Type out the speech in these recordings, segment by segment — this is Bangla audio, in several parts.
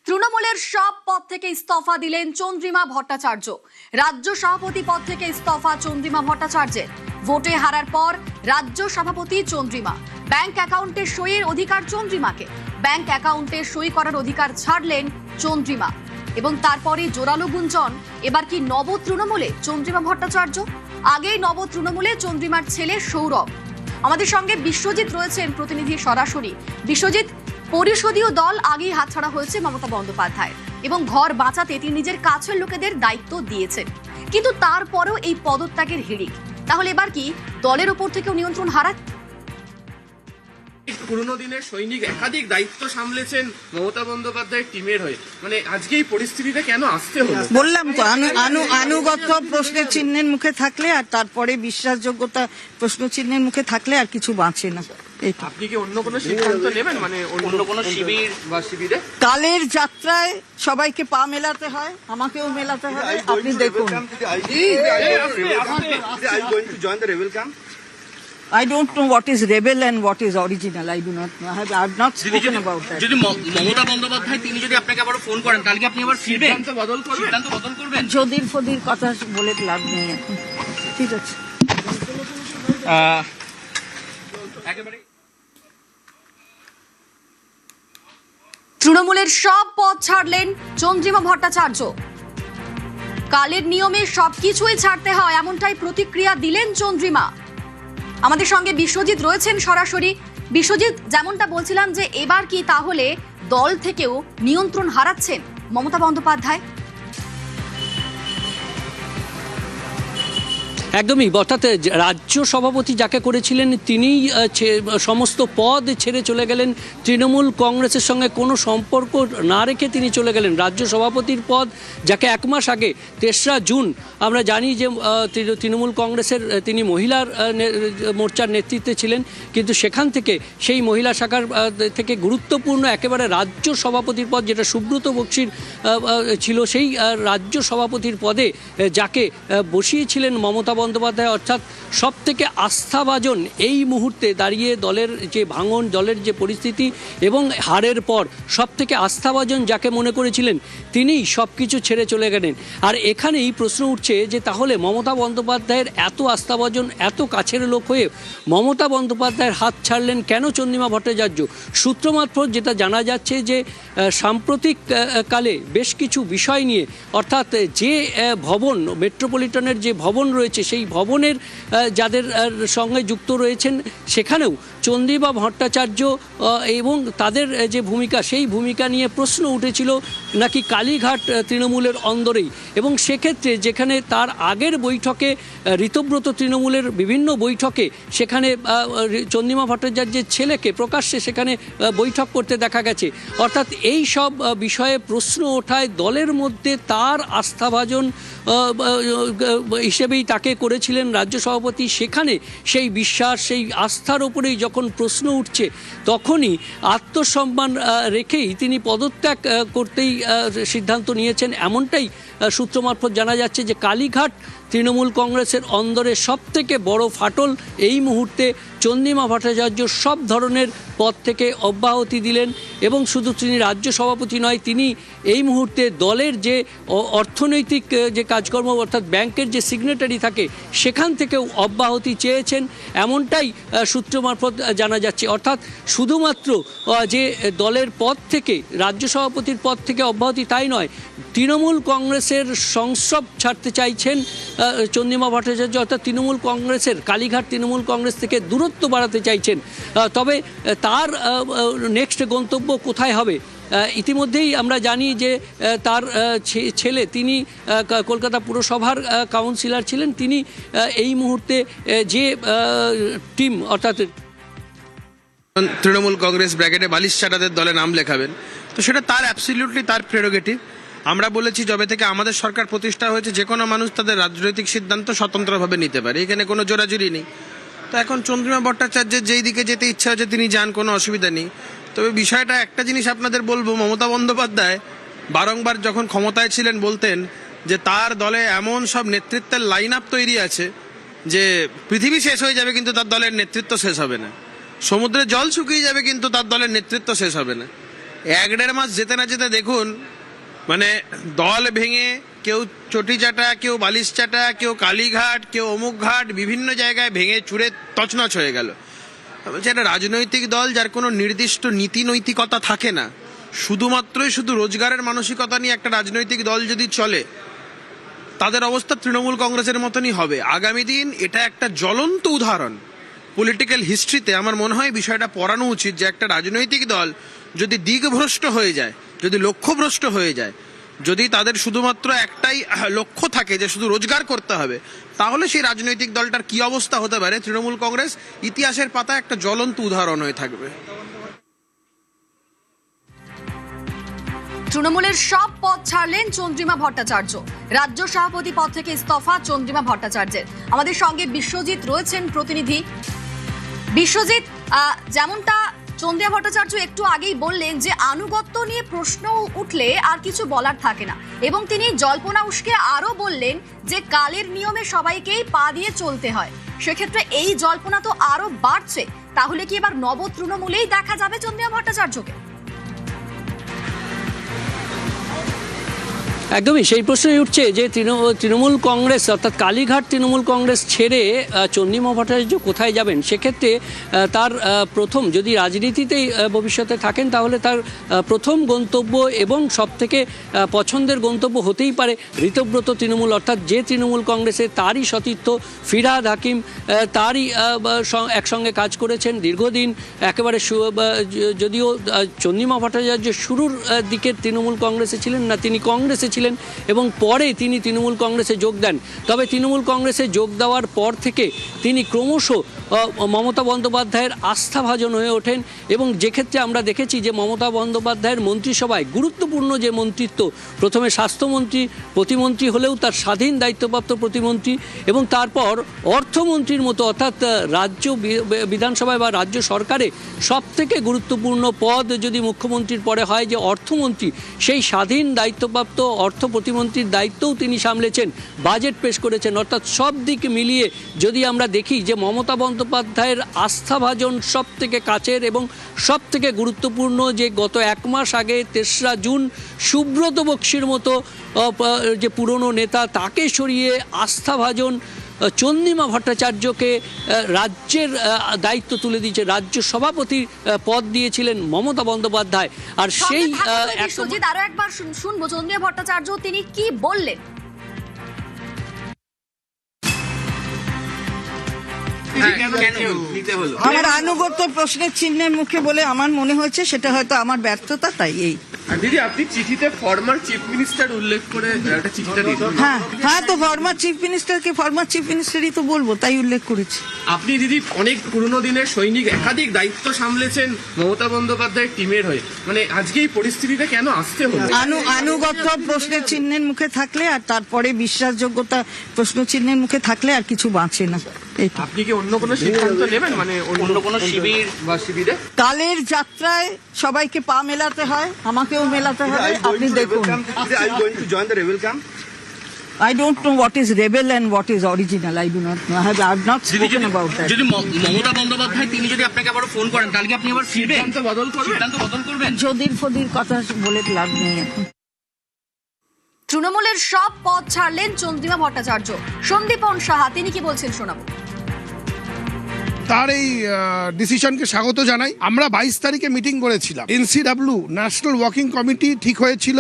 তৃণমূলের সব পদ থেকে ইস্তফা দিলেন চন্দ্রিমা ভট্টাচার্য। রাজ্য সভাপতি পদ থেকে ইস্তফা চন্দ্রিমা ভট্টাচার্যের। ভোটে হারার পর রাজ্য সভাপতি চন্দ্রিমা। ব্যাংক অ্যাকাউন্টে সইয়ের অধিকার চন্দ্রিমাকে। ব্যাংক অ্যাকাউন্টে সই করার অধিকার ছাড়লেন চন্দ্রিমা। এবং তারপরে জোরালো গুঞ্জন, এবার কি নব তৃণমূলে চন্দ্রিমা ভট্টাচার্য? আগেই নব তৃণমূলে চন্দ্রিমার ছেলে সৌরভ। আমাদের সঙ্গে বিশ্বজিৎ রয়েছেন প্রতিনিধি সরাসরি। বিশ্বজিৎ, পরিষদীয় দল আগেই হাতছাড়া হয়েছে মমতা বন্দ্যোপাধ্যায় এবং ঘর বাঁচাতে তিনি নিজের কাছের লোকেদের দায়িত্ব দিয়েছেন, কিন্তু তারপরেও এই পদত্যাগের হিড়িক। তাহলে এবার কি দলের উপর থেকেও নিয়ন্ত্রণ হারায়? পুরনো দিনের সৈনিক একাধিক দায়িত্ব সামলেছেন মমতা বন্দ্যোপাধ্যায়ের টিমের হয়ে, মানে আজকে এই পরিস্থিতিতে কেন আসতে হলো? বললাম তো, আনুগত্য প্রশ্নের চিহ্নের মুখে থাকলে আর তারপরে বিশ্বাসযোগ্যতা প্রশ্ন চিহ্নের মুখে থাকলে আর কিছু বাঁচে না। আপনি কি অন্য কোনো সিদ্ধান্ত নেবেন, মানে অন্য কোনো শিবির বা শিবিরে? কালের যাত্রায় সবাইকে পা মেলাতে হয়, আমাকেও মেলাতে হবে। আপনি দেখুন, I don't know what is rebel and what is original. I do not know. I have not spoken about that. যদি মমতা বন্দ্যোপাধ্যায় তিনি যদি আপনাকে আবার ফোন করেন, তাহলে কি আপনি আবার ফিরবেন? সিদ্ধান্ত বদল করবেন? যদির ফদির কথা বলে লাভ নেই এখন। ঠিক আছে, একেবারে তৃণমূলের সব পদ ছাড়লেন চন্দ্রিমা ভট্টাচার্য। কালের নিয়মে সবকিছুই ছাড়তে হয়, এমনটাই প্রতিক্রিয়া দিলেন চন্দ্রিমা। আমাদের সঙ্গে বিশ্বজিৎ রয়েছেন সরাসরি। বিশ্বজিৎ, যেমনটা বলছিলাম যে এবার কি তাহলে দল থেকেও নিয়ন্ত্রণ হারাচ্ছেন মমতা বন্দ্যোপাধ্যায়? একদমই, অর্থাৎ রাজ্য সভাপতি যাকে করেছিলেন তিনি সমস্ত পদ ছেড়ে চলে গেলেন। তৃণমূল কংগ্রেসের সঙ্গে কোনো সম্পর্ক না রেখে তিনি চলে গেলেন। রাজ্য সভাপতির পদ যাকে এক মাস আগে ৩রা জুন আমরা জানি যে তৃণমূল কংগ্রেসের তিনি মহিলার মোর্চার নেতৃত্বে ছিলেন, কিন্তু সেখান থেকে সেই মহিলা শাখার থেকে গুরুত্বপূর্ণ একেবারে রাজ্য সভাপতির পদ, যেটা সুব্রত বক্সির ছিল, সেই রাজ্য সভাপতির পদে যাকে বসিয়েছিলেন মমতা বন্দ্যোপাধ্যায়, অর্থাৎ সব থেকে আস্থাভাজন এই মুহূর্তে দাঁড়িয়ে দলের যে ভাঙন, দলের যে পরিস্থিতি এবং হারের পর সব থেকে আস্থাভাজন যাকে মনে করেছিলেন তিনিই সব কিছু ছেড়ে চলে গেলেন। আর এখানেই প্রশ্ন উঠছে যে তাহলে মমতা বন্দ্যোপাধ্যায়ের এত আস্থাভাজন, এত কাছের লোক হয়ে মমতা বন্দ্যোপাধ্যায়ের হাত ছাড়লেন কেন চন্দ্রিমা ভট্টাচার্য? সূত্র মারফত যেটা জানা যাচ্ছে যে সাম্প্রতিক কালে বেশ কিছু বিষয় নিয়ে, অর্থাৎ যে ভবন, মেট্রোপলিটনের যে ভবন রয়েছে সেই ভবনের যাদের সঙ্গে যুক্ত রয়েছেন সেখানেও চন্দ্রিমা ভট্টাচার্য এবং তাদের যে ভূমিকা, সেই ভূমিকা নিয়ে প্রশ্ন উঠেছিল নাকি কালীঘাট তৃণমূলের অন্দরেই। এবং সেক্ষেত্রে যেখানে তার আগের বৈঠকে ঋতব্রত তৃণমূলের বিভিন্ন বৈঠকে সেখানে চন্দ্রিমা ভট্টাচার্যের ছেলেকে প্রকাশ্যে সেখানে বৈঠক করতে দেখা গেছে, অর্থাৎ এই সব বিষয়ে প্রশ্ন ওঠায় দলের মধ্যে তার আস্থাভাজন হিসেবেই তাকে করেছিলেন রাজ্য সভাপতি। সেখানে সেই বিশ্বাস, সেই আস্থার ওপরেই যখন প্রশ্ন উঠছে তখনই আত্মসম্মান রেখেই তিনি পদত্যাগ করতেই সিদ্ধান্ত নিয়েছেন। এমনটাই সূত্র মারফত জানা যাচ্ছে যে কালীঘাট তৃণমূল কংগ্রেসের অন্দরে সবথেকে বড় ফাটল এই মুহূর্তে চন্দ্রিমা ভট্টাচার্য সব ধরনের পদ থেকে অব্যাহতি দিলেন। এবং শুধু তিনি রাজ্য সভাপতি নয়, তিনি এই মুহূর্তে দলের যে অর্থনৈতিক যে কাজকর্ম, অর্থাৎ ব্যাংকের যে সিগনেটারি থাকে সেখান থেকেও অব্যাহতি চেয়েছেন, এমনটাই সূত্র মারফত জানা যাচ্ছে। অর্থাৎ শুধুমাত্র যে দলের পদ থেকে, রাজ্য সভাপতির পদ থেকে অব্যাহতি তাই নয়, তৃণমূল কংগ্রেসের সংসদ ছাড়তে চাইছেন চন্দ্রিমা ভট্টাচার্য, অর্থাৎ তৃণমূল কংগ্রেসের, কালীঘাট তৃণমূল কংগ্রেস থেকে দূরত্ব বাড়াতে চাইছেন। তবে তার নেক্সট গন্তব্য কোথায় হবে? ইতিমধ্যেই আমরা জানি যে তার ছেলে, তিনি কলকাতা পুরসভার কাউন্সিলর ছিলেন, তিনি এই মুহূর্তে যে টিম, অর্থাৎ তৃণমূল কংগ্রেস ব্র্যাকেটে বালিশ ছাড়াদের দলে নাম লেখাবেন, তো সেটা তার অ্যাবসলিউটলি তার প্রেরোগেটিভ। আমরা বলেছি যবে থেকে আমাদের সরকার প্রতিষ্ঠা হয়েছে যে কোনো মানুষ তাদের রাজনৈতিক সিদ্ধান্ত স্বতন্ত্রভাবে নিতে পারে, এখানে কোনো জোরাজুরি নেই। তো এখন চন্দ্রিমা ভট্টাচার্যের যেই দিকে যেতে ইচ্ছা হচ্ছে তিনি যান, কোনো অসুবিধা নেই। তবে বিষয়টা একটা জিনিস আপনাদের বলবো, মমতা বন্দ্যোপাধ্যায় বারংবার যখন ক্ষমতায় ছিলেন বলতেন যে তার দলে এমন সব নেতৃত্বের লাইন আপ তৈরি আছে যে পৃথিবী শেষ হয়ে যাবে কিন্তু তার দলের নেতৃত্ব শেষ হবে না, সমুদ্রে জল শুকিয়ে যাবে কিন্তু তার দলের নেতৃত্ব শেষ হবে না। 1-1.5 মাস যেতে না যেতে দেখুন মানে দল ভেঙে কেউ চটিচাটা, কেউ বালিশ চাটা, কেউ কালীঘাট, কেউ অমুক ঘাট, বিভিন্ন জায়গায় ভেঙে চুরে তছনছ হয়ে গেল। বলছি একটা রাজনৈতিক দল যার কোনো নির্দিষ্ট নীতি নৈতিকতা থাকে না, শুধুমাত্রই শুধু রোজগারের মানসিকতা নিয়ে একটা রাজনৈতিক দল যদি চলে, তাদের অবস্থা তৃণমূল কংগ্রেসের মতনই হবে আগামী দিন। এটা একটা জ্বলন্ত উদাহরণ পলিটিক্যাল হিস্ট্রিতে। আমার মনে হয় বিষয়টা পড়ানো উচিত যে একটা রাজনৈতিক দল যদি দিকভ্রষ্ট হয়ে যায়, যদি লক্ষ্যভ্রষ্ট হয়ে যায়, যদি তাদের শুধুমাত্র একটাই লক্ষ্য থাকে যে শুধু রোজগার করতে হবে, তাহলে সেই রাজনৈতিক দলটার কি অবস্থা হতে পারে তৃণমূল কংগ্রেস ইতিহাসের পাতায় একটা জ্বলন্ত উদাহরণ হয়ে থাকবে। তৃণমূলের সব পদ ছাড়লেন চন্দ্রিমা ভট্টাচার্য। রাজ্য সভাপতি পদ থেকে ইস্তফা চন্দ্রিমা ভট্টাচার্যের। আমাদের সঙ্গে বিশ্বজিৎ রয়েছেন প্রতিনিধি। বিশ্বজিৎ, যেমনটা চন্দ্রিমা ভট্টাচার্য একটু আগেই বললেন যে আনুগত্য নিয়ে প্রশ্ন উঠলে আর কিছু বলার থাকে না, এবং তিনি জল্পনা উস্কে আরো বললেন যে কালের নিয়মে সবাইকেই পা দিয়ে চলতে হয়। সেক্ষেত্রে এই জল্পনা তো আরো বাড়ছে। তাহলে কি এবার নব তৃণমূলেই দেখা যাবে চন্দ্রিমা ভট্টাচার্যকে? একদমই সেই প্রশ্নই উঠছে যে তৃণমূল কংগ্রেস অর্থাৎ কালীঘাট তৃণমূল কংগ্রেস ছেড়ে চন্দ্রিমা ভট্টাচার্য কোথায় যাবেন। সেক্ষেত্রে তার প্রথম, যদি রাজনীতিতেই ভবিষ্যতে থাকেন, তাহলে তার প্রথম গন্তব্য এবং সবথেকে পছন্দের গন্তব্য হতেই পারে ঋতব্রত তৃণমূল, অর্থাৎ যে তৃণমূল কংগ্রেসে তারই সতীর্থ ফিরহাদ হাকিম, তারই একসঙ্গে কাজ করেছেন দীর্ঘদিন একেবারে। যদিও চন্দ্রিমা ভট্টাচার্য শুরুর দিকের তৃণমূল কংগ্রেসে ছিলেন না, তিনি কংগ্রেসে ছিলেন এবং পরে তিনি তৃণমূল কংগ্রেসে যোগ দেন। তবে তৃণমূল কংগ্রেসে যোগ দেওয়ার পর থেকে তিনি ক্রমশ মমতা বন্দ্যোপাধ্যায়ের আস্থাভাজন হয়ে ওঠেন, এবং যেক্ষেত্রে আমরা দেখেছি যে মমতা বন্দ্যোপাধ্যায়ের মন্ত্রিসভায় গুরুত্বপূর্ণ যে মন্ত্রিত্ব, প্রথমে স্বাস্থ্যমন্ত্রী, প্রতিমন্ত্রী হলেও তার স্বাধীন দায়িত্বপ্রাপ্ত প্রতিমন্ত্রী, এবং তারপর অর্থমন্ত্রীর মতো, অর্থাৎ রাজ্য বিধানসভায় বা রাজ্য সরকারে সবথেকে গুরুত্বপূর্ণ পদ যদি মুখ্যমন্ত্রীর পরে হয় যে অর্থমন্ত্রী, সেই স্বাধীন দায়িত্বপ্রাপ্ত অর্থ প্রতিমন্ত্রীর দায়িত্বও তিনি সামলেছেন, বাজেট পেশ করেছেন। অর্থাৎ সব দিক মিলিয়ে যদি আমরা দেখি যে মমতা বন্দ্যোপাধ্যায়ের আস্থাভাজন সব থেকে কাছের এবং সব থেকে গুরুত্বপূর্ণ, যে গত 1 মাস আগে 3রা জুন সুব্রত বক্সির মতো যে পুরনো নেতা, তাকে সরিয়ে আস্থাভাজন চন্দ্রিমা ভট্টাচার্যকে রাজ্যের দায়িত্ব তুলে দিয়েছে, রাজ্য সভাপতির পদ দিয়েছিলেন মমতা বন্দ্যোপাধ্যায়। আর সেই আরো একবার শুনবো চন্দ্রিমা ভট্টাচার্য তিনি কি বললেন। আমার আনুগত্য প্রশ্নের চিহ্নের মুখে বলে আমার মনে হয়েছে, সেটা হয়তো আমার ব্যর্থতা, তাই এই। দিদি, আপনি চিঠিতে ফর্মার চিফ মিনিস্টার উল্লেখ করে একটা চিঠিটা দিয়েছেন। হ্যাঁ, তো ফর্মার চিফ মিনিস্টারকে ফর্মার চিফ মিনিস্টারই তো বলবো, তাই উল্লেখ করেছি। আপনি দিদি অনেক পুরনো দিনের সৈনিক, একাধিক দায়িত্ব সামলেছেন মমতা বন্দ্যোপাধ্যায়ের টিমের হয়ে, মানে আজকে এই পরিস্থিতিতে কেন আসতে হলো? আনুগত্য প্রশ্নের চিহ্নের মুখে থাকলে আর তারপরে বিশ্বাসযোগ্যতা প্রশ্ন চিহ্নের মুখে থাকলে আর কিছু বাঁচে না। আপনি কি অন্য কোনো সিদ্ধান্ত নেবেন, মানে অন্য কোনো শিবির বা শিবিরে? কালের যাত্রায় সবাইকে পা মেলাতে হয়, আমাকেও মেলাতে হবে। আপনি দেখুন, I don't know what is rebel and what is original. I do not know. I've not spoken about that. যদি মমতা বন্দ্যোপাধ্যায় তিনি যদি আপনাকে আবার ফোন করেন, তাহলে কি আপনি আবার ফিরবেন? সিদ্ধান্ত বদল করবেন? যদির ফদির কথা বলে লাভ নেই এখন। তৃণমূলের সব পদ ছাড়লেন চন্দ্রিমা ভট্টাচার্য। সন্দীপন সাহা তিনি কি বলছেন শোনাবো। তার এই ডিসিশনকে স্বাগত জানাই। আমরা 22 তারিখে মিটিং করেছিলাম, NCW ন্যাশনাল ওয়ার্কিং কমিটি ঠিক হয়েছিল,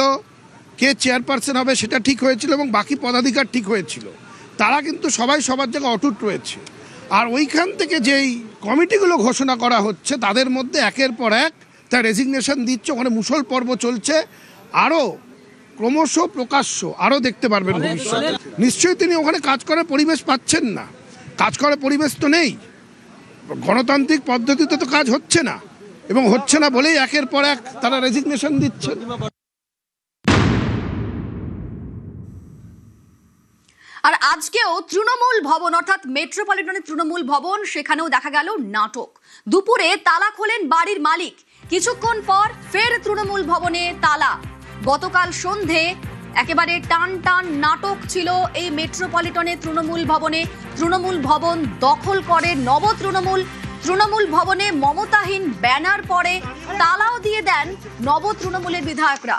কে চেয়ারপারসন হবে সেটা ঠিক হয়েছিল, এবং বাকি পদাধিকার ঠিক হয়েছিল। তারা কিন্তু সবাই সবার জায়গায় অটুট রয়েছে। আর ওইখান থেকে যেই কমিটিগুলো ঘোষণা করা হচ্ছে, তাদের মধ্যে একের পর এক তার রেজিগনেশন দিচ্ছে, ওখানে মুষল পর্ব চলছে। আরও ক্রমশ প্রকাশ্য আরও দেখতে পারবেন ভবিষ্যতে। নিশ্চয়ই তিনি ওখানে কাজ করার পরিবেশ পাচ্ছেন না, কাজ করার পরিবেশ তো নেই, গণতান্ত্রিক পদ্ধতিতে তো কাজ হচ্ছে না, এবং হচ্ছে না বলেই একের পর এক তারা রেজিগনেশন দিচ্ছেন। আর আজকেও তৃণমূল ভবন অর্থাৎ মেট্রোপলিটনের তৃণমূল ভবন, সেখানেও দেখা গেল নাটক। দুপুরে তালা খোলেন বাড়ির মালিক, কিছুক্ষণ পর ফের তৃণমূল ভবনে তালা। গতকাল সন্ধে একেবারে টান টান নাটক ছিল এই মেট্রোপলিটনে তৃণমূল ভবনে। তৃণমূল ভবন দখল করে নব তৃণমূল। তৃণমূল ভবনে মমতাহীন ব্যানার পরে তালাও দিয়ে দেন নব তৃণমূলের বিধায়করা।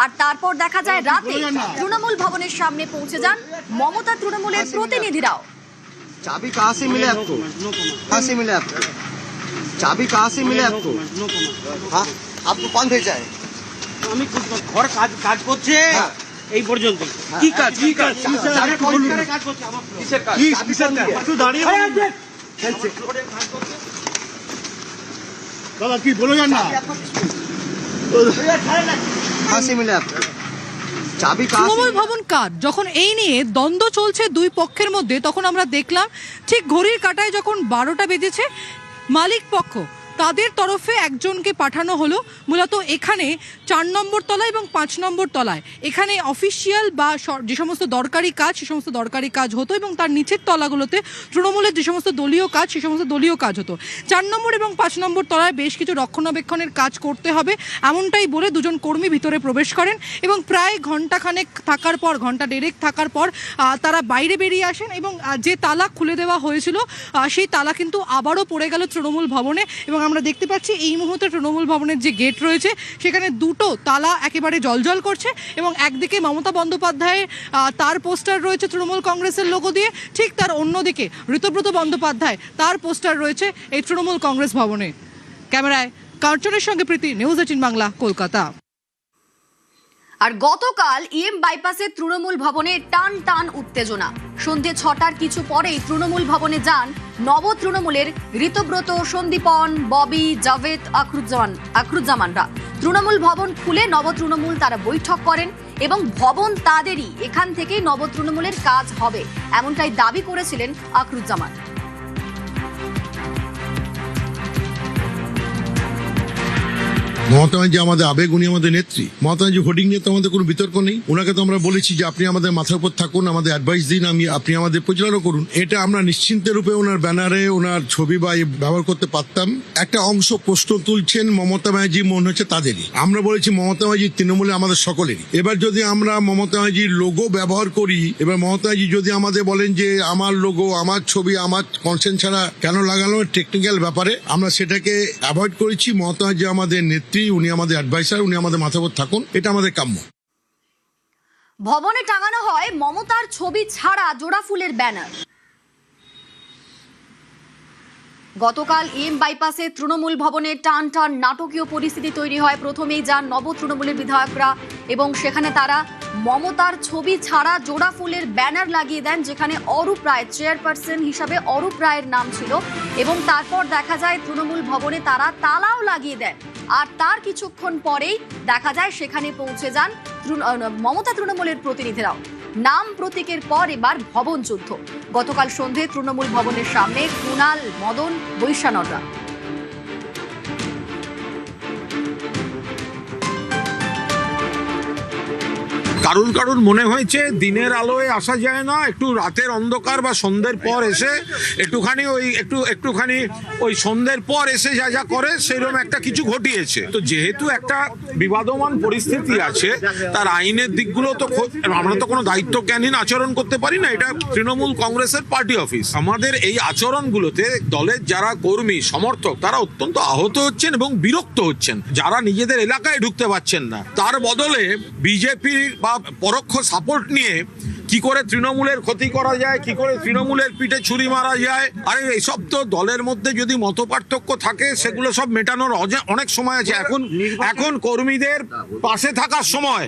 আর তারপর দেখা যায় রাতে তৃণমূল ভবনের সামনে পৌঁছে যান মমতা তৃণমূলের প্রতিনিধিরাও। चाबी कहाँ से मिले आपको? कहाँ से मिले आपको? चाबी कहाँ से मिले आपको? हाँ, आपको कौन भेजा है? আমি ঘর কাজ করছে এই পর্যন্ত। কি কাজ? चाबी कौन करे काज করছে? किसের কাজ? किसেर काज? একটু দাঁড়িয়ে দাদা কি বলো না। कहाँ से मिले आपको? चाबी कहाँ তৃণমূল से? ভবন কার? যখন এই নিয়ে দ্বন্দ্ব চলছে দুই পক্ষের মধ্যে, তখন আমরা দেখলাম ঠিক ঘড়ির কাঁটায় যখন 12টা বেজেছে, মালিক পক্ষ তাদের তরফে একজনকে পাঠানো হলো মূলত এখানে 4 নম্বর তলায় এবং 5 নম্বর তলায় এখানে অফিসিয়াল বা যে সমস্ত দরকারি কাজ সে সমস্ত দরকারি কাজ হতো, এবং তার নিচের তলাগুলোতে তৃণমূলের যে সমস্ত দলীয় কাজ সে সমস্ত দলীয় কাজ হতো। 4 নম্বর এবং 5 নম্বর তলায় বেশ কিছু রক্ষণাবেক্ষণের কাজ করতে হবে এমনটাই বলে দুজন কর্মী ভিতরে প্রবেশ করেন, এবং প্রায় ঘন্টাখানেক থাকার পর, ঘন্টা দেড়েক থাকার পর তারা বাইরে বেরিয়ে আসেন, এবং যে তালা খুলে দেওয়া হয়েছিল সেই তালা কিন্তু আবারও পড়ে গেল তৃণমূল ভবনে। এবং আমরা দেখতে পাচ্ছি এই মুহূর্তে তৃণমূল ভবনের যে গেট রয়েছে সেখানে দুটো তালা একেবারে জলজল করছে, এবং একদিকে মমতা বন্দ্যোপাধ্যায়ের তার পোস্টার রয়েছে তৃণমূল কংগ্রেসের লোগো দিয়ে, ঠিক তার অন্যদিকে ঋতব্রত বন্দ্যোপাধ্যায় তার পোস্টার রয়েছে এই তৃণমূল কংগ্রেস ভবনে। ক্যামেরায় কার্টনের সঙ্গে প্রীতি, নিউজ 18 বাংলা, কলকাতা। আর গতকাল ইএম বাইপাসে তৃণমূল ভবনে টান টান উত্তেজনা। সন্ধে 6টার কিছু পরেই তৃণমূল ভবনে যান নব তৃণমূলের ঋতব্রত, সন্দীপন, ববি, জাভেদ, আখরুজ্জামানরা। তৃণমূল ভবন খুলে নব তৃণমূল তারা বৈঠক করেন, এবং ভবন তাদেরই, এখান থেকেই নব তৃণমূলের কাজ হবে এমনটাই দাবি করেছিলেন আখরুজ্জামান। মমতা ব্যানার্জি আমাদের আবেগ, উনি আমাদের নেত্রী। মমতা ব্যানার্জি ভোটিং নিয়ে তো আমাদের কোনো বিতর্ক নেই। ওনাকে তো আমরা বলেছি যে আপনি আমাদের মাথার উপর থাকুন, আমাদের অ্যাডভাইস দিন, আপনি আমাদের পরিচালনা করুন। এটা আমরা নিশ্চিন্ত রূপে ওনার ব্যানারে ওনার ছবি বা ব্যবহার করতে পারতাম। একটা অংশ প্রশ্ন তুলছেন মমতা ব্যানার্জি, মনে হচ্ছে তাদেরই। আমরা বলেছি মমতা ব্যানার্জি তৃণমূলে আমাদের সকলেরই। এবার যদি আমরা মমতা ব্যানার্জির লোগো ব্যবহার করি, এবার মমতা ব্যানার্জি যদি আমাদের বলেন যে আমার লোগো, আমার ছবি, আমার কনসেন্ট ছাড়া কেন লাগানো, টেকনিক্যাল ব্যাপারে আমরা সেটাকে অ্যাভয়েড করেছি। মমতা ব্যানার্জি আমাদের নেত্রী, উনি আমাদের অ্যাডভাইসার, উনি আমাদের মাথার উপর থাকুন, এটা আমাদের কাম্য। ভবনে টাঙানো হয় মমতার ছবি ছাড়া জোড়া ফুলের ব্যানার। গতকাল ইএম বাইপাসে তৃণমূল ভবনে টান টান নাটকীয় পরিস্থিতি তৈরি হয়। প্রথমেই যান নব তৃণমূলের বিধায়করা, এবং সেখানে তারা মমতার ছবি ছাড়া জোড়া ফুলের ব্যানার লাগিয়ে দেন, যেখানে অরূপ রায়, চেয়ারপারসন হিসাবে অরূপ রায়ের নাম ছিল। এবং তারপর দেখা যায় তৃণমূল ভবনে তারা তালাও লাগিয়ে দেন। আর তার কিছুক্ষণ পরেই দেখা যায় সেখানে পৌঁছে যান মমতা তৃণমূলের প্রতিনিধিরাও। নাম প্রতীকের পর এবার ভবন যুদ্ধ। গতকাল সন্ধে তৃণমূল ভবনের সামনে কুণাল, মদন, বৈশানররা। কারুর কারুর মনে হয়েছে দিনের আলোয় আসা যায় না, একটু রাতের অন্ধকার বা সন্ধ্যের পর এসে একটুখানি ওই সন্ধ্যের পর এসে যা যা করে সেরকম একটা কিছু ঘটিয়েছে। তো যেহেতু একটা বিবাদমান পরিস্থিতি আছে, তার আইনের দিকগুলো তো আমরা তো কোনো দায়িত্বজ্ঞানহীন আচরণ করতে পারি না। এটা তৃণমূল কংগ্রেসের পার্টি অফিস। আমাদের এই আচরণগুলোতে দলের যারা কর্মী সমর্থক তারা অত্যন্ত আহত হচ্ছেন এবং বিরক্ত হচ্ছেন, যারা নিজেদের এলাকায় ঢুকতে পারছেন না। তার বদলে বিজেপি বা পরোক্ষ সাপোর্ট নিয়ে কি করে তৃণমূলের ক্ষতি করা যায়, কি করে তৃণমূলের পিঠে ছুরি মারা যায়, আরে এইসব তো দলের মধ্যে যদি মতপার্থক্য থাকে সেগুলো সব মেটানোর অনেক সময় আছে। এখন কর্মীদের পাশে থাকার সময়।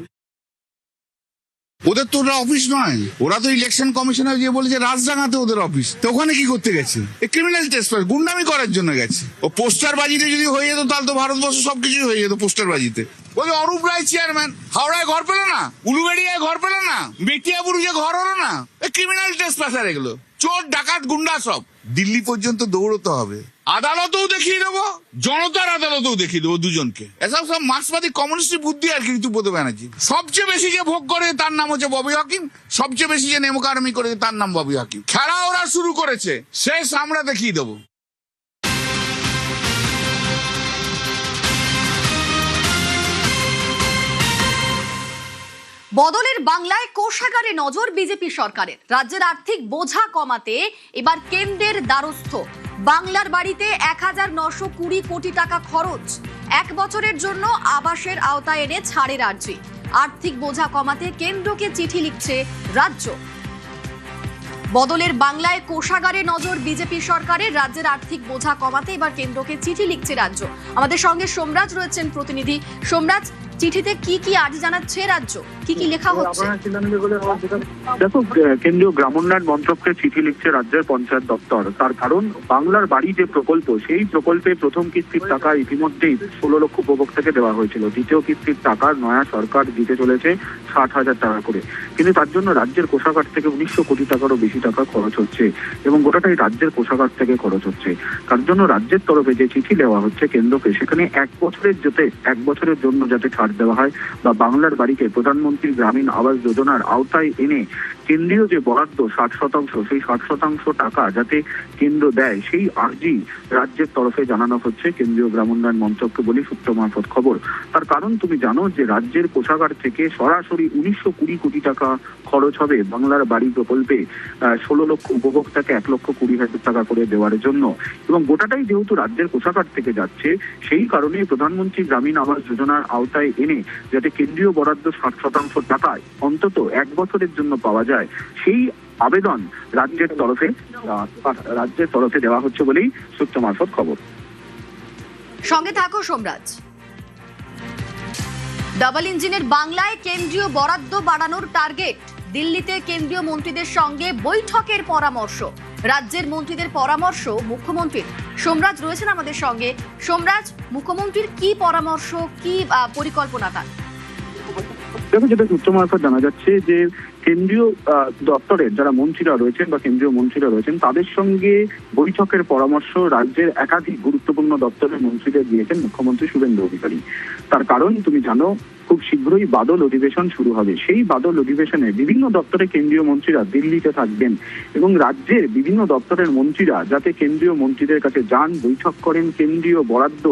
ওদের তো ওরা অফিস নয়, ওরা তো ইলেকশন কমিশনার গিয়ে বলেছে রাজডাঙ্গাতে ওদের অফিস। তো ওখানে কি করতে গেছে? ক্রিমিনাল টেস্ট গুন্ডামি করার জন্য গেছে। ও পোস্টার বাজিতে যদি হয়ে যেত তাহলে তো ভারতবর্ষ সবকিছুই হয়ে যেত পোস্টার বাজিতে। বলে অরূপ রায় চেয়ারম্যান, হাওড়ায় ঘর পেল না, উলুবেড়িয়ায় ঘর পেল না, বেটিয়াবুরুজে ঘর হলো না। ক্রিমিনাল টেস্ট পাসার এগুলো, চোর ডাকাত গুন্ডা সব। দিল্লি পর্যন্ত দৌড়তে হবে, আদালতেও দেখিয়ে দেবো, জনতার আদালতেও দেখিয়ে দেবো দুজনকে। এসব সব মার্ক্সবাদী কমিউনিস্ট বুদ্ধি আর কি ঋতুপদ ব্যানার্জি। সবচেয়ে বেশি যে ভোগ করে তার নাম হচ্ছে ববি হাকিম, সবচেয়ে বেশি যে নেমকারমি করে তার নাম ববি হাকিম। খেলা ওরা শুরু করেছে, শেষ আমরা দেখিয়ে দেবো। বদলের বাংলায় কোষাগারে নজর বিজেপি সরকারের। রাজ্যের আর্থিক বোঝা কমাতে এবার কেন্দ্রের দ্বারস্থ। বাংলার বাড়িতে 1920 কোটি টাকা খরচ, 1 বছরের জন্য আবাসের আওতায় এনে ছাড়ে রাজ্যে। আর্থিক বোঝা কমাতে কেন্দ্রকে চিঠি লিখছে রাজ্য। বদলের বাংলায় কোষাগারে নজর বিজেপি সরকারের, রাজ্যের আর্থিক বোঝা কমাতে এবার কেন্দ্রকে চিঠি লিখছে রাজ্য। আমাদের সঙ্গে সোমরাজ রয়েছেন প্রতিনিধি। সোমরাজ, চিঠিতে কি কি আর্জি জানাচ্ছে রাজ্য, কি কি লেখা হচ্ছে? দেখো, কেন্দ্রীয় গ্রামোন্নয়ন মন্ত্রককে চিঠি লিখছে রাজ্যের পঞ্চায়েত দপ্তর। তার কারণ, বাংলার বাড়ি যে প্রকল্প, সেই প্রকল্পে প্রথম কিস্তির টাকা ইতিমধ্যেই 16 লক্ষ উপভোক্তাকে দেওয়া হয়েছিল। দ্বিতীয় কিস্তির টাকা নয়া সরকার দিতে চলেছে 60,000 টাকা করে, কিন্তু তার জন্য রাজ্যের কোষাগার থেকে 1900 কোটি টাকারও বেশি টাকা খরচ হচ্ছে এবং গোটাটাই রাজ্যের কোষাগার থেকে খরচ হচ্ছে। তার জন্য রাজ্যের তরফে যে চিঠি দেওয়া হচ্ছে কেন্দ্রকে, সেখানে 1 বছরের জন্য যাতে ছাড় দেওয়া হয় বা বাংলার বাড়িকে প্রধানমন্ত্রী গ্রামীণ আবাস যোজনার আওতায় এনে কেন্দ্রীয় যে বরাদ্দ 60%, সেই 60% টাকা যাতে কেন্দ্র দেয়, সেই আর্জি রাজ্যের তরফে জানানো হচ্ছে কেন্দ্রীয় গ্রামোন্নয়ন মন্ত্রককে বলে সূত্র মারফত খবর। তার কারণ, তুমি জানো যে রাজ্যের কোষাগার থেকে সরাসরি 1920 কোটি টাকা খরচ হবে বাংলার বাড়ি প্রকল্পে 16 লক্ষ উপভোক্তাকে 1,20,000 টাকা করে দেওয়ার জন্য, এবং গোটাটাই যেহেতু রাজ্যের কোষাগার থেকে যাচ্ছে, সেই কারণেই প্রধানমন্ত্রী গ্রামীণ আবাস যোজনার আওতায় এনে যাতে কেন্দ্রীয় বরাদ্দ 60% টাকায় অন্তত 1 বছরের জন্য পাওয়া যায়, সেই আবেদন রাজ্যের তরফে দেওয়া হচ্ছে বলেই সূত্র মারফত খবর। সঙ্গে থাকো সোমরাজ। ডাবল ইঞ্জিনের বাংলায় কেন্দ্রীয় বরাদ্দ বাড়ানোর টার্গেট, দিল্লিতে কেন্দ্রীয় মন্ত্রীদের সঙ্গে বৈঠকের পরামর্শ, রাজ্যের মন্ত্রীদের পরামর্শ মুখ্যমন্ত্রীর। সোমরাজ রয়েছেন আমাদের সঙ্গে। সোমরাজ, মুখ্যমন্ত্রীর কি পরামর্শ, কি পরিকল্পনা তার? দেখো, যেটা সূত্র মারফত জানা যাচ্ছে যে কেন্দ্রীয় দপ্তরের যারা মন্ত্রীরা রয়েছেন বা কেন্দ্রীয় মন্ত্রীরা রয়েছেন, তাদের সঙ্গে বৈঠকের পরামর্শ রাজ্যের একাধিক গুরুত্বপূর্ণ দপ্তরের মন্ত্রীদের দিয়েছেন মুখ্যমন্ত্রী শুভেন্দু অধিকারী। তার কারণ, তুমি জানো, খুব শীঘ্রই বাদল অধিবেশন শুরু হবে। সেই বাদল অধিবেশনে বিভিন্ন দপ্তরের কেন্দ্রীয় মন্ত্রীরা দিল্লিতে থাকবেন এবং রাজ্যের বিভিন্ন দপ্তরের মন্ত্রীরা যাতে কেন্দ্রীয় মন্ত্রীদের কাছে যান, বৈঠক করেন, কেন্দ্রীয় বরাদ্দ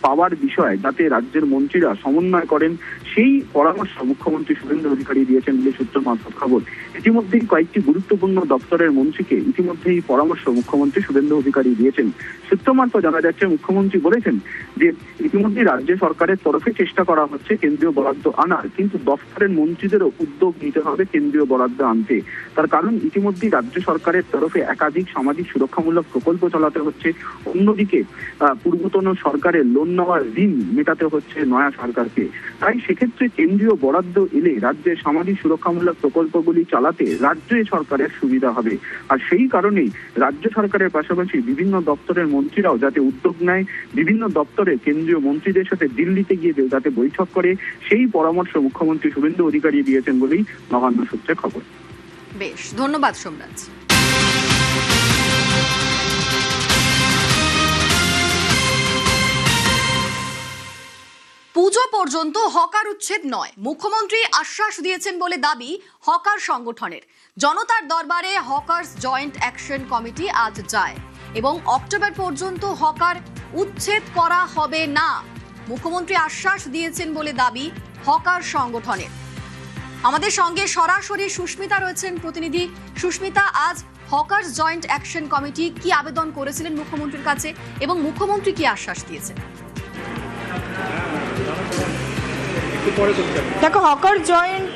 পাওয়ার বিষয়ে যাতে রাজ্যের মন্ত্রীরা সমন্বয় করেন, সেই পরামর্শ মুখ্যমন্ত্রী শুভেন্দু অধিকারী দিয়েছেন বলে সূত্র মারফত খবর। ইতিমধ্যেই কয়েকটি গুরুত্বপূর্ণ দপ্তরের মন্ত্রীকে ইতিমধ্যেই পরামর্শ মুখ্যমন্ত্রী শুভেন্দু অধিকারী দিয়েছেন। সূত্র মারফত জানা যাচ্ছে, মুখ্যমন্ত্রী বলেছেন যে ইতিমধ্যেই রাজ্য সরকারের তরফে চেষ্টা করা হচ্ছে কেন্দ্রীয় বরাদ্দ আনার, কিন্তু দপ্তরের মন্ত্রীদেরও উদ্যোগ নিতে হবে কেন্দ্রীয় বরাদ্দ আনতে। তার কারণ, ইতিমধ্যেই রাজ্য সরকারের তরফে একাধিক সামাজিক সুরক্ষামূলক প্রকল্প চালাতে হচ্ছে, অন্যদিকে পূর্বতন সরকারের লোন নেওয়ার ঋণ মেটাতে হচ্ছে নয়া সরকারকে। তাই সেক্ষেত্রে কেন্দ্রীয় বরাদ্দ এলে রাজ্যের সামাজিক সুরক্ষামূলক প্রকল্পগুলি চালাতে রাজ্য সরকারের সুবিধা হবে। আর সেই কারণেই রাজ্য সরকারের পাশাপাশি বিভিন্ন দপ্তরের মন্ত্রীরাও যাতে উদ্যোগ নেয়, বিভিন্ন দপ্তরে কেন্দ্রীয় মন্ত্রীদের সাথে দিল্লিতে গিয়ে যাতে বৈঠক করে, সেই পরামর্শ মুখ্যমন্ত্রী শুভেন্দু অধিকারী দিয়েছেন বলেই নবান্ন সূত্রে খবর। বেশ, ধন্যবাদ সোমরাজ। পুজো পর্যন্ত হকার উচ্ছেদ নয়, মুখ্যমন্ত্রী আশ্বাস দিয়েছেন বলে দাবি হকার সংগঠনের। জনতার দরবারে হকার্স জয়েন্ট অ্যাকশন কমিটি আজ যায় এবং অক্টোবর পর্যন্ত হকার উচ্ছেদ করা হবে না, মুখ্যমন্ত্রী আশ্বাস দিয়েছেন বলে দাবি হকার সংগঠনের। আমাদের সঙ্গে সরাসরি সুস্মিতা রয়েছেন প্রতিনিধি। সুস্মিতা, আজ হকার্স জয়েন্ট অ্যাকশন কমিটি কি আবেদন করেছিলেন মুখ্যমন্ত্রীর কাছে এবং মুখ্যমন্ত্রী কি আশ্বাস দিয়েছেন? দেখো, হকার জয়েন্ট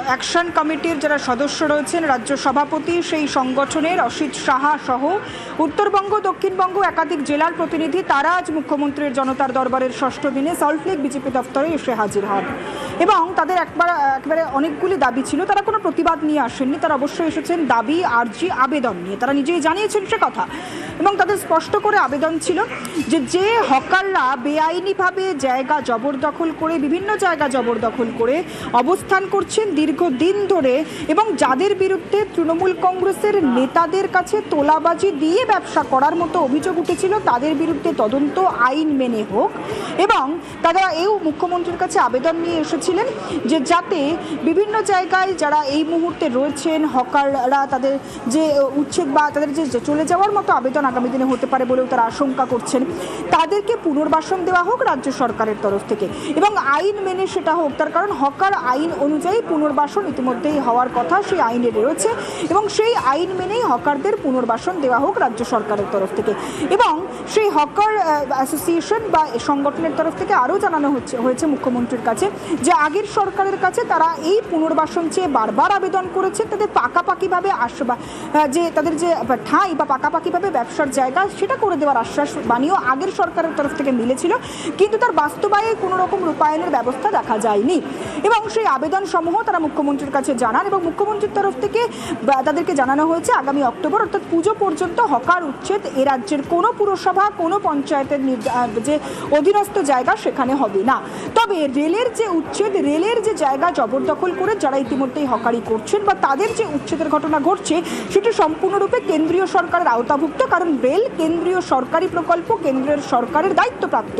অ্যাকশন কমিটির যারা সদস্য রয়েছেন, রাজ্য সভাপতি সেই সংগঠনের অসিত সাহা সহ উত্তরবঙ্গ, দক্ষিণবঙ্গ একাধিক জেলার প্রতিনিধি, তারা আজ মুখ্যমন্ত্রীর জনতার দরবারের 6ষ্ঠ দিনে সল্টলেক বিজেপি দপ্তরে এসে হাজির হন এবং তাদের একেবারে অনেকগুলি দাবি ছিল। তারা কোনো প্রতিবাদ নিয়ে আসেননি, তারা অবশ্যই এসেছেন দাবি, আর্জি, আবেদন নিয়ে। তারা নিজেই জানিয়েছেন সে কথা এবং তাদের স্পষ্ট করে আবেদন ছিল যে হকাররা বেআইনিভাবে জায়গা জবরদখল করে, বিভিন্ন জায়গা জবরদখল করে অবস্থান করছেন দীর্ঘদিন ধরে এবং যাদের বিরুদ্ধে তৃণমূল কংগ্রেসের নেতাদের কাছে তোলাবাজি দিয়ে ব্যবসা করার মতো অভিযোগ উঠেছিল, তাদের বিরুদ্ধে তদন্ত আইন মেনে হোক। এবং তারা এও মুখ্যমন্ত্রীর কাছে আবেদন নিয়ে এসেছিলেন যে যাতে বিভিন্ন জায়গায় যারা এই মুহূর্তে রয়েছেন হকাররা, তাদের যে উচ্ছেদ বা তাদের যে চলে যাওয়ার মতো আবেদন আগামী দিনে হতে পারে বলেও তারা আশঙ্কা করছেন, তাদেরকে পুনর্বাসন দেওয়া হোক রাজ্য সরকারের তরফ থেকে এবং আইন মেনে সেটা হোক, তার কারণ হকার আইন অনুযায়ী পুনর্বাসন ইতিমধ্যেই হওয়ার কথা, সেই আইনে রয়েছে এবং সেই আইন মেনেই হকারদের পুনর্বাসন দেওয়া হোক রাজ্য সরকারের তরফ থেকে। এবং সেই হকার অ্যাসোসিয়েশন বা সংগঠনের তরফ থেকে আরও জানানো হয়েছে মুখ্যমন্ত্রীর কাছে যে আগের সরকারের কাছে তারা এই পুনর্বাসন চেয়ে বারবার আবেদন করেছে, তাদের পাকাপাকিভাবে যে তাদের যে ঠাঁই বা পাকাপাকিভাবে ব্যবসার জায়গা সেটা করে দেওয়ার আশ্বাস বাণীও আগের সরকারের তরফ থেকে মিলেছিল, কিন্তু তার বাস্তবায়নে কোনো রকম রূপায়ণের ব্যবস্থা দেখা যায়নি। এবং সেই আবেদন সমূহ তারা মুখ্যমন্ত্রীর কাছে জানান এবং মুখ্যমন্ত্রীর তরফ থেকে তাদেরকে জানানো হয়েছে আগামী অক্টোবর অর্থাৎ পুজো পর্যন্ত হকার উচ্ছেদ এ রাজ্যের কোনো পুরসভা কোনো পঞ্চায়েতের যে অধীনস্থ জায়গা সেখানে হবে না। তবে রেলের যে উচ্ছেদ, রেলের যে জায়গা জবরদখল করে যারা ইতিমধ্যেই হকারি করছেন বা তাদের যে উচ্ছেদের ঘটনা ঘটছে সেটি সম্পূর্ণরূপে কেন্দ্রীয় সরকারের আওতাভুক্ত, কারণ রেল কেন্দ্রীয় সরকারি প্রকল্প, কেন্দ্রের সরকারের দায়িত্বপ্রাপ্ত।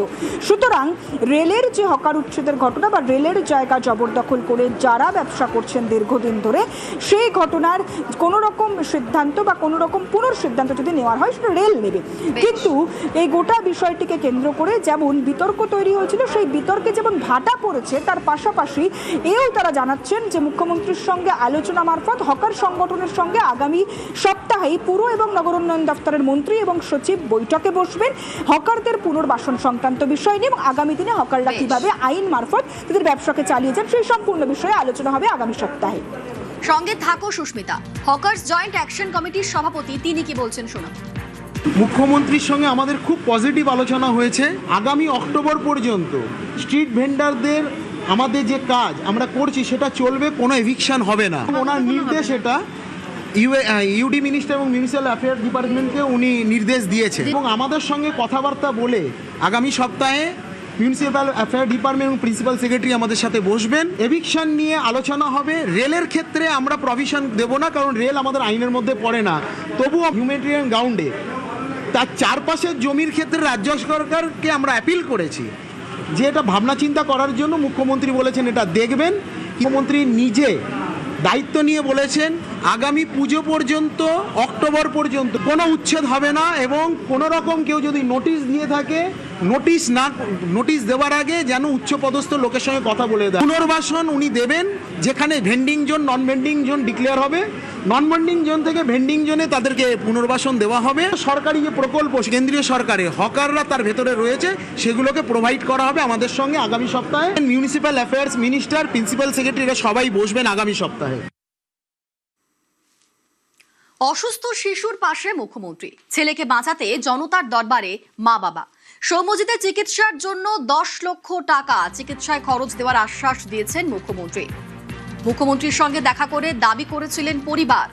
সুতরাং রেলের যে হকার উচ্ছেদের ঘটনা বা রেলের জায়গা জবরদখল করে যারা ব্যবসা করছেন দীর্ঘদিন ধরে, সেই ঘটনার কোনো রকম সিদ্ধান্ত বা কোনো রকম পুনর্সিদ্ধান্ত যদি নেওয়া হয় সেটা রেল নেবে। কিন্তু এই গোটা বিষয়টিকে কেন্দ্র করে যেমন বিতর্ক তৈরি হয়েছিল, সেই বিতর্কে যেমন ভাটা পড়েছে, তার পাশাপাশি এও তারা জানাচ্ছেন যে মুখ্যমন্ত্রীর সঙ্গে আলোচনা মারফত হকার সংগঠনের সঙ্গে আগামী সপ্তাহেই পুর এবং নগর উন্নয়ন দপ্তরের মন্ত্রী এবং সচিব বৈঠকে বসবেন হকারদের পুনর্বাসন সংক্রান্ত বিষয় নিয়ে এবং আগামী দিনে হকাররা কিভাবে আইন মারফত তাদের ব্যবসাকে চালিয়ে যান সেই সম্পূর্ণ বিষয়ে আলোচনা হবে আগামী সপ্তাহে। সঙ্গে থাকো সুস্মিতা। হকার্স জয়েন্ট অ্যাকশন কমিটির সভাপতি তিনি কি বলছেন শোনো। মুখ্যমন্ত্রীর সঙ্গে আমাদের খুব পজিটিভ আলোচনা হয়েছে। আগামী অক্টোবর পর্যন্ত স্ট্রিট ভেন্ডারদের আমাদের যে কাজ আমরা করছি সেটা চলবে, কোনো এভিকশন হবে না। ওনার নির্দেশ এটা ইউডি মিনিস্টার এবং মিউনিসিপ্যাল অ্যাফেয়ার্স ডিপার্টমেন্টকে উনি নির্দেশ দিয়েছে এবং আমাদের সঙ্গে কথাবার্তা বলে আগামী সপ্তাহে মিউনিসিপ্যাল অ্যাফেয়ার ডিপার্টমেন্ট এবং প্রিন্সিপাল সেক্রেটারি আমাদের সাথে বসবেন। এভিকশন নিয়ে আলোচনা হবে। রেলের ক্ষেত্রে আমরা প্রভিশন দেব না, কারণ রেল আমাদের আইনের মধ্যে পড়ে না। তবুও হিউম্যানিটেরিয়ান গ্রাউন্ডে তার চারপাশের জমির ক্ষেত্রে রাজ্য সরকারকে আমরা অ্যাপিল করেছি যে এটা ভাবনা চিন্তা করার জন্য। মুখ্যমন্ত্রী বলেছেন এটা দেখবেন। মুখ্যমন্ত্রী নিজে দায়িত্ব নিয়ে বলেছেন আগামী পুজো পর্যন্ত, অক্টোবর পর্যন্ত কোনো উচ্ছেদ হবে না এবং কোনো রকম কেউ যদি নোটিশ দিয়ে থাকে নোটিশ দেওয়ার আগে যেন উচ্চপদস্থ লোকের সঙ্গে কথা বলে দেয়। পুনর্বাসন উনি দেবেন, যেখানে ভেন্ডিং জোন, নন ভেন্ডিং জোন ডিক্লেয়ার হবে, নন ভেন্ডিং জোন থেকে ভেন্ডিং জোনে তাদেরকে পুনর্বাসন দেওয়া হবে। সরকারি যে প্রকল্প কেন্দ্রীয় সরকারে হকাররা তার ভেতরে রয়েছে সেগুলোকে প্রোভাইড করা হবে আমাদের সঙ্গে আগামী সপ্তাহে। মিউনিসিপ্যাল অ্যাফেয়ার্স মিনিস্টার, প্রিন্সিপাল সেক্রেটারিরা সবাই বসবেন আগামী সপ্তাহে। অসুস্থ শিশুর পাশে মুখ্যমন্ত্রী, ছেলেকে বাঁচাতে জনতার দরবারে মা বাবা। সৌম্যজিতের চিকিৎসার জন্য 10 লক্ষ টাকা চিকিৎসায় খরচ দেওয়ার আশ্বাস দিয়েছেন মুখ্যমন্ত্রী। মুখ্যমন্ত্রীর সঙ্গে দেখা করে দাবি করেছিলেন পরিবার।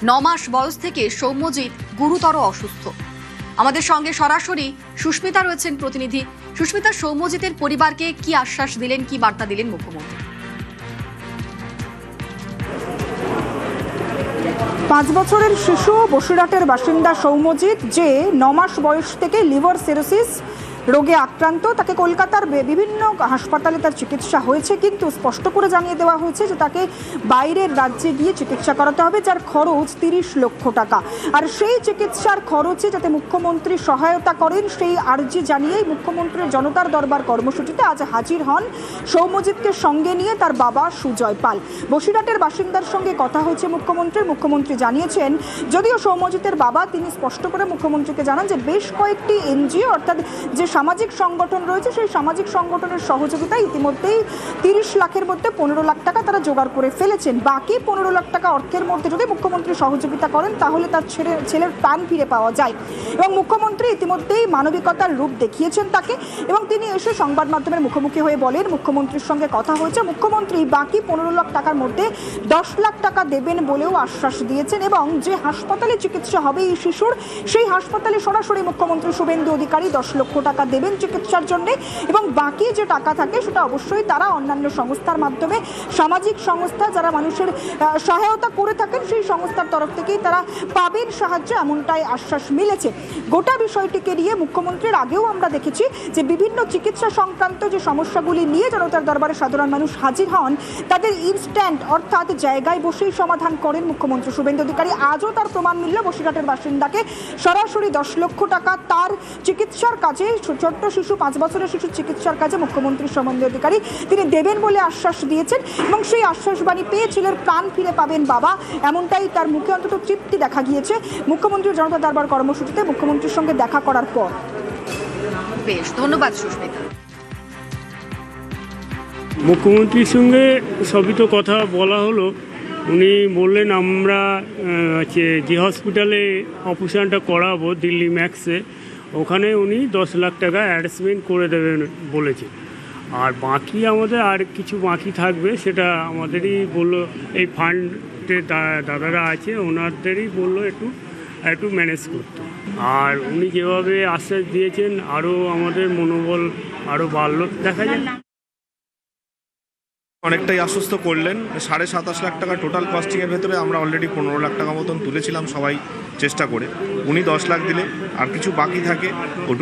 9 মাস বয়স থেকে সৌম্যজিৎ গুরুতর অসুস্থ। আমাদের সঙ্গে সরাসরি সুস্মিতা রয়েছেন প্রতিনিধি। সুস্মিতা, সৌম্যজিতের পরিবারকে কি আশ্বাস দিলেন, কি বার্তা দিলেন মুখ্যমন্ত্রী? 5 বছরের শিশু বসিরহাটের বাসিন্দা সৌম্যজিৎ, যে 9 মাস বয়স থেকে লিভার সিরোসিস রোগে আক্রান্ত, তাকে কলকাতার বিভিন্ন হাসপাতালে তার চিকিৎসা হয়েছে, কিন্তু স্পষ্ট করে জানিয়ে দেওয়া হয়েছে যে তাকে বাইরের রাজ্যে গিয়ে চিকিৎসা করাতে হবে, যার খরচ 30 লক্ষ টাকা। আর সেই চিকিৎসার খরচে যাতে মুখ্যমন্ত্রী সহায়তা করেন সেই আর্জি জানিয়েই মুখ্যমন্ত্রীর জনতার দরবার কর্মসূচিতে আজ হাজির হন সৌম্যজিৎকে সঙ্গে নিয়ে তার বাবা সুজয় পাল। বসিরহাটের বাসিন্দার সঙ্গে কথা হয়েছে মুখ্যমন্ত্রী জানিয়েছেন, যদিও সৌম্যজিতের বাবা তিনি স্পষ্ট করে মুখ্যমন্ত্রীকে জানান যে বেশ কয়েকটি এনজিও অর্থাৎ যে সামাজিক সংগঠন রয়েছে সেই সামাজিক সংগঠনের সহযোগিতায় ইতিমধ্যেই 30 লাখের মধ্যে 15 লাখ টাকা তারা জোগাড় করে ফেলেছেন। বাকি 15 লাখ টাকা অর্থের মধ্যে যদি মুখ্যমন্ত্রী সহযোগিতা করেন তাহলে তার ছেলের প্রাণ ফিরে পাওয়া যায়। এবং মুখ্যমন্ত্রী ইতিমধ্যেই মানবিকতার রূপ দেখিয়েছেন তাকে এবং তিনি এসে সংবাদ মাধ্যমের মুখোমুখি হয়ে বলেন মুখ্যমন্ত্রীর সঙ্গে কথা হয়েছে। মুখ্যমন্ত্রী বাকি 15 লাখ টাকার মধ্যে 10 লাখ টাকা দেবেন বলেও আশ্বাস দিয়েছেন এবং যে হাসপাতালে চিকিৎসা হবে এই শিশুর, সেই হাসপাতালে সরাসরি মুখ্যমন্ত্রী শুভেন্দু অধিকারী 10 লক্ষ টাকা দেবেন চিকিৎসার জন্য এবং বাকি যে টাকা থাকে সেটা অবশ্যই তারা অন্যান্য সংস্থার মাধ্যমে, সামাজিক সংস্থা যারা মানুষের সহায়তা করে থাকেন সেই সংস্থার তরফ থেকেই তারা পাবেন সাহায্য, এমনটাই আশ্বাস মিলেছে। গোটা বিষয়টিকে নিয়ে মুখ্যমন্ত্রীর আগেও আমরা দেখেছি যে বিভিন্ন চিকিৎসা সংক্রান্ত যে সমস্যাগুলি নিয়ে জনতার দরবারে সাধারণ মানুষ হাজির হন তাদের ইনস্ট্যান্ট অর্থাৎ জায়গায় বসেই সমাধান করেন মুখ্যমন্ত্রী শুভেন্দু অধিকারী। আজও তার প্রমাণ মিলল, বসিরহাটের বাসিন্দাকে সরাসরি 10 লক্ষ টাকা তার চিকিৎসার কাজে ছোট্ট শিশু 5 বছরের শিশু চিকিৎসার কাজে মুখ্যমন্ত্রী সম্বন্ধীয় অধিকারী তিনি দেবেন বলে আশ্বাস দিয়েছেন এবং সেই আশ্বাসবাণী পেয়ে ছেলের প্রাণ ফিরে পাবেন বাবা, এমনটাই তার মুখে অন্তত তৃপ্তি দেখা গিয়েছে মুখ্যমন্ত্রীর জনতা দরবার কর্মসূচিতে মুখ্যমন্ত্রীর সঙ্গে দেখা করার পর। বেশ, ধন্যবাদ সুস্মিতা। মুখ্যমন্ত্রীর সঙ্গে সবই তো কথা বলা হলো। উনি বললেন আমরা যে হসপিটালে অপারেশনটা করাবো দিল্লি ম্যাক্সে, ওখানে উনি 10 লাখ টাকা অ্যাডজাস্টমেন্ট করে দেবেন বলেছে। আর বাকি আমাদের আর কিছু বাকি থাকবে সেটা আমাদেরই বললো, এই ফান্ডে দাদারা আছে ওনাদেরই বললো একটু ম্যানেজ করতে। আর উনি যেভাবে আশ্বাস দিয়েছেন আরও আমাদের মনোবল আরও বাড়লো। দেখা যায় অনেকটাই আশ্বস্ত করলেন। 27.5 লাখ টাকা টোটাল কস্টিংয়ের ভেতরে আমরা অলরেডি 15 লাখ টাকা মতন তুলেছিলাম সবাই চেষ্টা করে। উনি 10 লাখ দিলে আর কিছু বাকি থাকে ওটুকু